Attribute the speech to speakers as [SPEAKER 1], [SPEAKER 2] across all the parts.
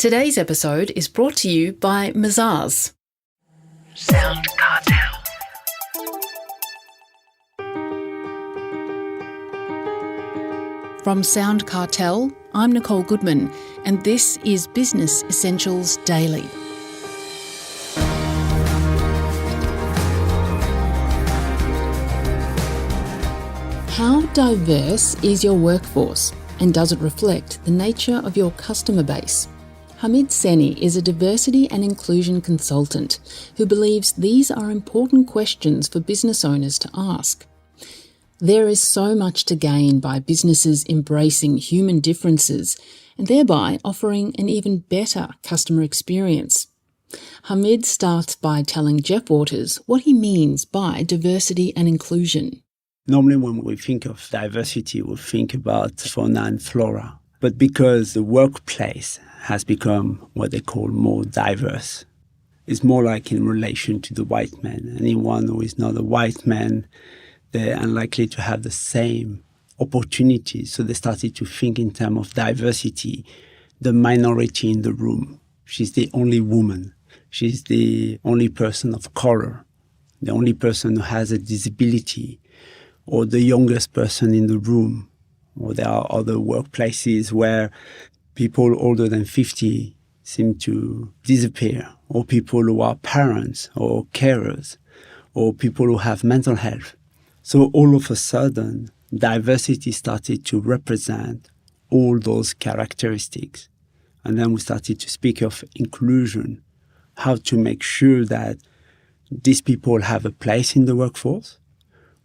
[SPEAKER 1] Today's episode is brought to you by Mazars. SoundCartel. From SoundCartel, I'm Nicole Goodman, and this is Business Essentials Daily. How diverse is your workforce, and does it reflect the nature of your customer base? Hamid Senni is a diversity and inclusion consultant who believes these are important questions for business owners to ask. There is so much to gain by businesses embracing human differences and thereby offering an even better customer experience. Hamid starts by telling Jeff Waters what he means by diversity and inclusion.
[SPEAKER 2] Normally when we think of diversity, we think about fauna and flora. But because the workplace has become what they call more diverse, it's more like in relation to the white man. Anyone who is not a white man, they're unlikely to have the same opportunities. So they started to think in terms of diversity. The minority in the room, she's the only woman. She's the only person of color, the only person who has a disability, or the youngest person in the room. Or there are other workplaces where people older than 50 seem to disappear, or people who are parents or carers, or people who have mental health. So all of a sudden, diversity started to represent all those characteristics. And then we started to speak of inclusion, how to make sure that these people have a place in the workforce,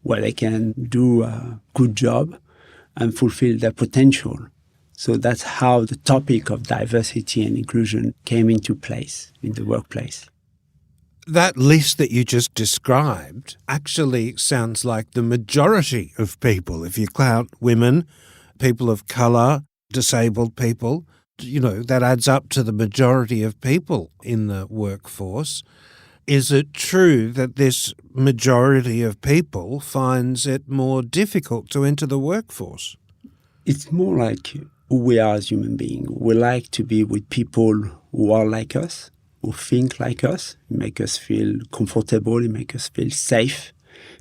[SPEAKER 2] where they can do a good job and fulfill their potential. So that's how the topic of diversity and inclusion came into place in the workplace.
[SPEAKER 3] That list that you just described actually sounds like the majority of people. If you count women, people of colour, disabled people, that adds up to the majority of people in the workforce. Is it true that this majority of people finds it more difficult to enter the workforce?
[SPEAKER 2] It's more like who we are as human beings. We like to be with people who are like us, who think like us, make us feel comfortable, make us feel safe.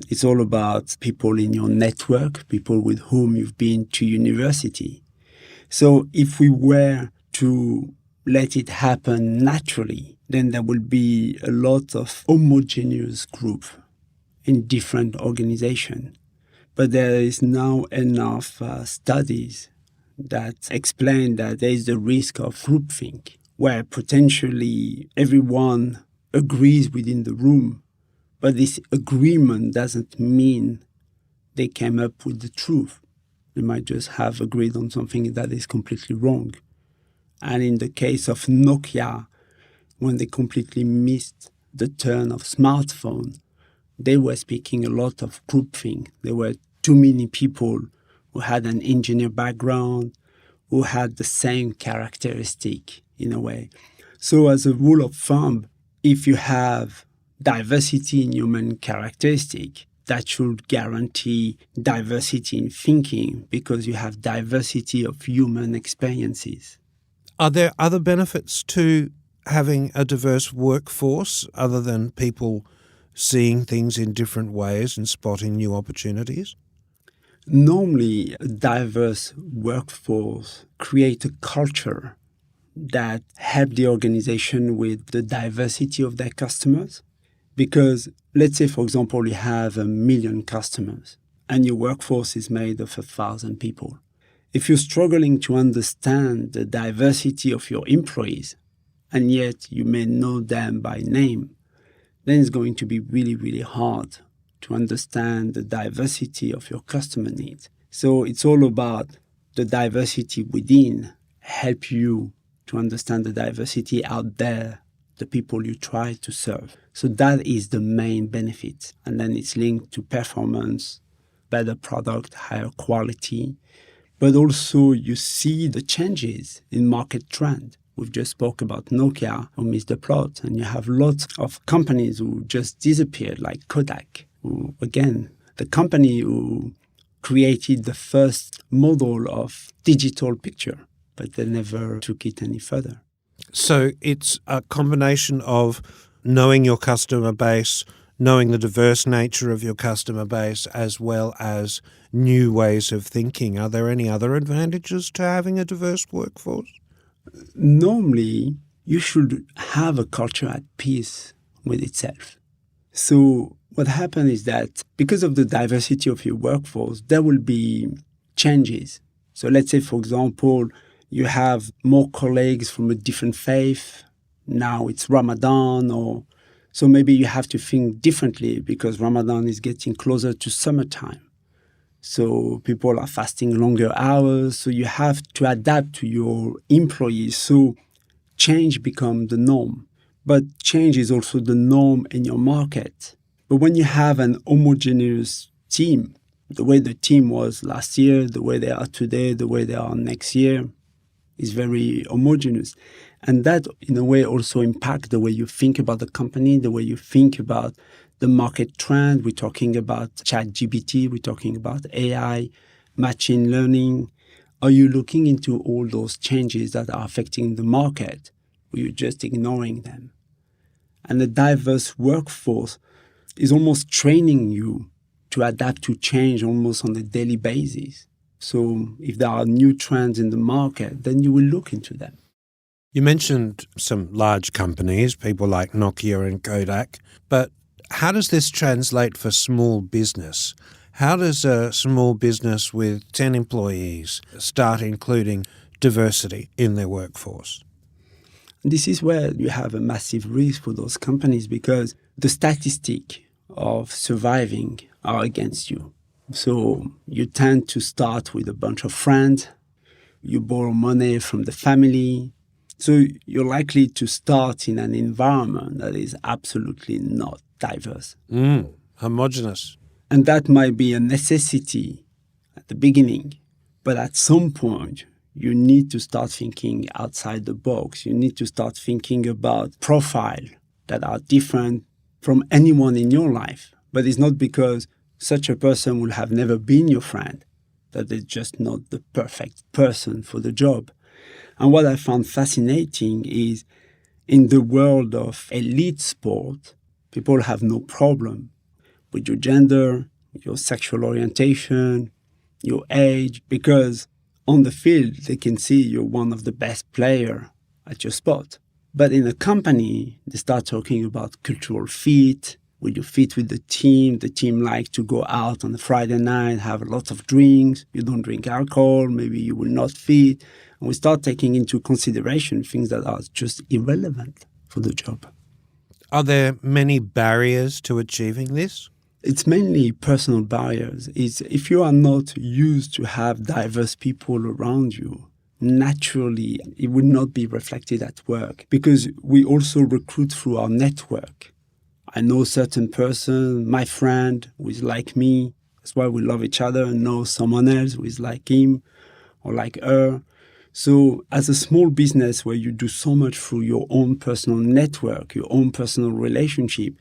[SPEAKER 2] It's all about people in your network, people with whom you've been to university. So if we were to let it happen naturally, then there will be a lot of homogeneous group in different organizations. But there is now enough studies that explain that there is the risk of groupthink, where potentially everyone agrees within the room, but this agreement doesn't mean they came up with the truth. They might just have agreed on something that is completely wrong. And in the case of Nokia, when they completely missed the turn of smartphone, they were speaking a lot of groupthink. There were too many people who had an engineer background, who had the same characteristic in a way. So as a rule of thumb, if you have diversity in human characteristic, that should guarantee diversity in thinking because you have diversity of human experiences.
[SPEAKER 3] Are there other benefits to having a diverse workforce other than people seeing things in different ways and spotting new opportunities?
[SPEAKER 2] Normally, a diverse workforce creates a culture that helps the organization with the diversity of their customers. Because let's say, for example, you have 1 million customers and your workforce is made of 1,000 people. If you're struggling to understand the diversity of your employees, and yet you may know them by name, then it's going to be really, really hard to understand the diversity of your customer needs. So it's all about the diversity within, help you to understand the diversity out there, the people you try to serve. So that is the main benefit. And then it's linked to performance, better product, higher quality. But also you see the changes in market trend. We've just spoke about Nokia, who missed the plot, and you have lots of companies who just disappeared, like Kodak, who, again, the company who created the first model of digital picture, but they never took it any further.
[SPEAKER 3] So it's a combination of knowing your customer base, knowing the diverse nature of your customer base, as well as new ways of thinking. Are there any other advantages to having a diverse workforce?
[SPEAKER 2] Normally, you should have a culture at peace with itself. So what happens is that because of the diversity of your workforce, there will be changes. So let's say, for example, you have more colleagues from a different faith. Now it's Ramadan, or so maybe you have to think differently because Ramadan is getting closer to summertime. So people are fasting longer hours. So you have to adapt to your employees. So change becomes the norm. But change is also the norm in your market. But when you have an homogeneous team, the way the team was last year, the way they are today, the way they are next year, is very homogeneous. And that, in a way, also impacts the way you think about the company, the way you think about the market trend. We're talking about ChatGPT, we're talking about AI, machine learning. Are you looking into all those changes that are affecting the market, or you're just ignoring them? And a diverse workforce is almost training you to adapt to change almost on a daily basis. So if there are new trends in the market, then you will look into them.
[SPEAKER 3] You mentioned some large companies, people like Nokia and Kodak, but how does this translate for small business? How does a small business with 10 employees start including diversity in their workforce?
[SPEAKER 2] This is where you have a massive risk for those companies because the statistics of surviving are against you. So you tend to start with a bunch of friends, you borrow money from the family. So you're likely to start in an environment that is absolutely not diverse.
[SPEAKER 3] Homogeneous.
[SPEAKER 2] And that might be a necessity at the beginning. But at some point, you need to start thinking outside the box. You need to start thinking about profiles that are different from anyone in your life. But it's not because such a person will have never been your friend that they're just not the perfect person for the job. And what I found fascinating is in the world of elite sport, people have no problem with your gender, your sexual orientation, your age, because on the field, they can see you're one of the best players at your sport. But in a company, they start talking about cultural fit. Will you fit with the team? The team likes to go out on a Friday night, have lots of drinks. You don't drink alcohol. Maybe you will not fit. And we start taking into consideration things that are just irrelevant for the job.
[SPEAKER 3] Are there many barriers to achieving this?
[SPEAKER 2] It's mainly personal barriers. It's if you are not used to have diverse people around you, naturally it would not be reflected at work because we also recruit through our network. I know a certain person, my friend, who is like me. That's why we love each other, and know someone else who is like him or like her. So as a small business where you do so much through your own personal network, your own personal relationship,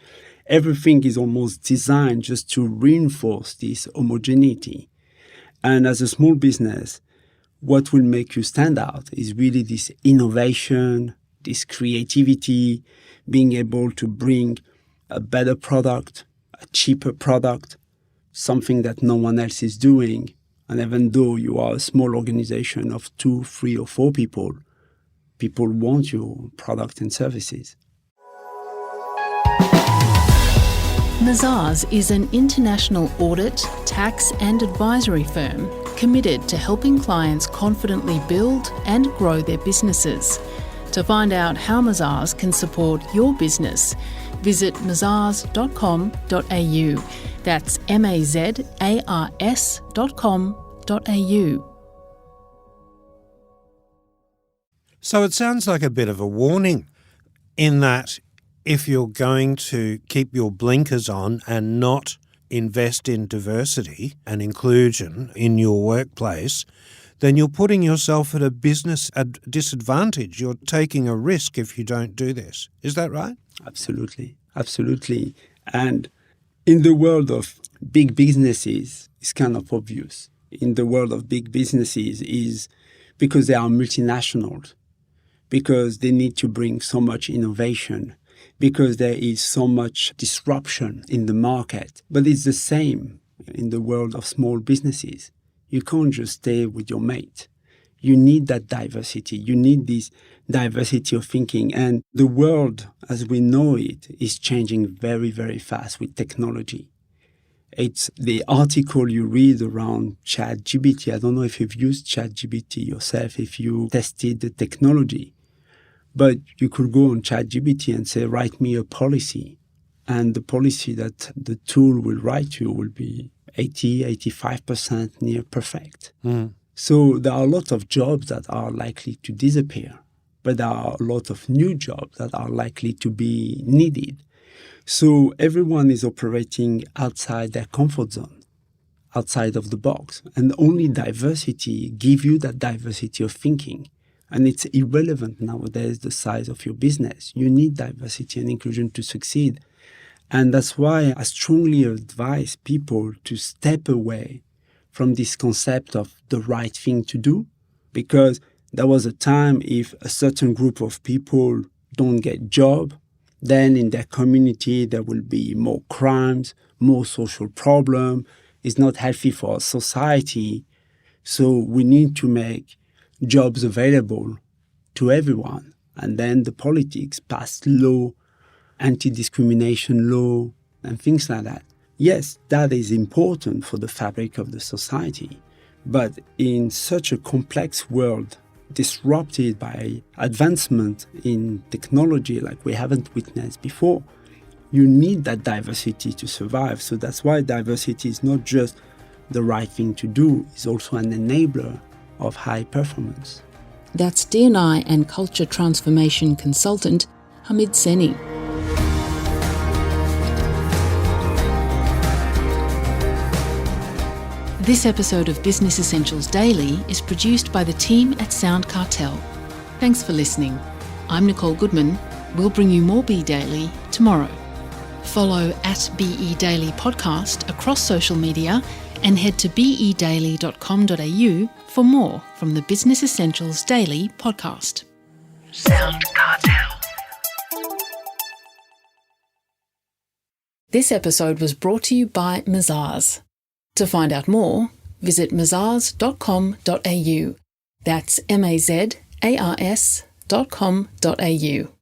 [SPEAKER 2] everything is almost designed just to reinforce this homogeneity. And as a small business, what will make you stand out is really this innovation, this creativity, being able to bring a better product, a cheaper product, something that no one else is doing. And even though you are a small organization of 2, 3, or 4 people, people want your product and services.
[SPEAKER 1] Mazars is an international audit, tax and advisory firm committed to helping clients confidently build and grow their businesses. To find out how Mazars can support your business, visit mazars.com.au. That's mazars.com.au.
[SPEAKER 3] So it sounds like a bit of a warning in that if you're going to keep your blinkers on and not invest in diversity and inclusion in your workplace, then you're putting yourself at a business disadvantage. You're taking a risk if you don't do this. Is that right?
[SPEAKER 2] Absolutely. Absolutely. And in the world of big businesses, it's kind of obvious. In the world of big businesses is because they are multinational. because they need to bring so much innovation, because there is so much disruption in the market. But it's the same in the world of small businesses. You can't just stay with your mate. You need that diversity. You need this diversity of thinking. And the world, as we know it, is changing very, very fast with technology. It's the article you read around ChatGPT. I don't know if you've used ChatGPT yourself, if you tested the technology. But you could go on ChatGPT and say, write me a policy. And the policy that the tool will write you will be 85% near perfect. So there are a lot of jobs that are likely to disappear, but there are a lot of new jobs that are likely to be needed. So everyone is operating outside their comfort zone, outside of the box. And only diversity gives you that diversity of thinking. And it's irrelevant nowadays the size of your business. You need diversity and inclusion to succeed. And that's why I strongly advise people to step away from this concept of the right thing to do, because there was a time if a certain group of people don't get job, then in their community there will be more crimes, more social problem. It's not healthy for our society. So we need to make jobs available to everyone. And then the politics pass law, anti-discrimination law, and things like that. Yes, that is important for the fabric of the society. But in such a complex world, disrupted by advancement in technology like we haven't witnessed before, you need that diversity to survive. So that's why diversity is not just the right thing to do, it's also an enabler of high performance.
[SPEAKER 1] That's D&I and culture transformation consultant Hamid Senni. This episode of Business Essentials Daily is produced by the team at SoundCartel. Thanks for listening. I'm Nicole Goodman. We'll bring you more Be Daily tomorrow. Follow at BE Daily Podcast across social media and head to bedaily.com.au for more from the Business Essentials Daily podcast. SoundCartel. This episode was brought to you by Mazars. To find out more, visit mazars.com.au. That's mazars.com.au.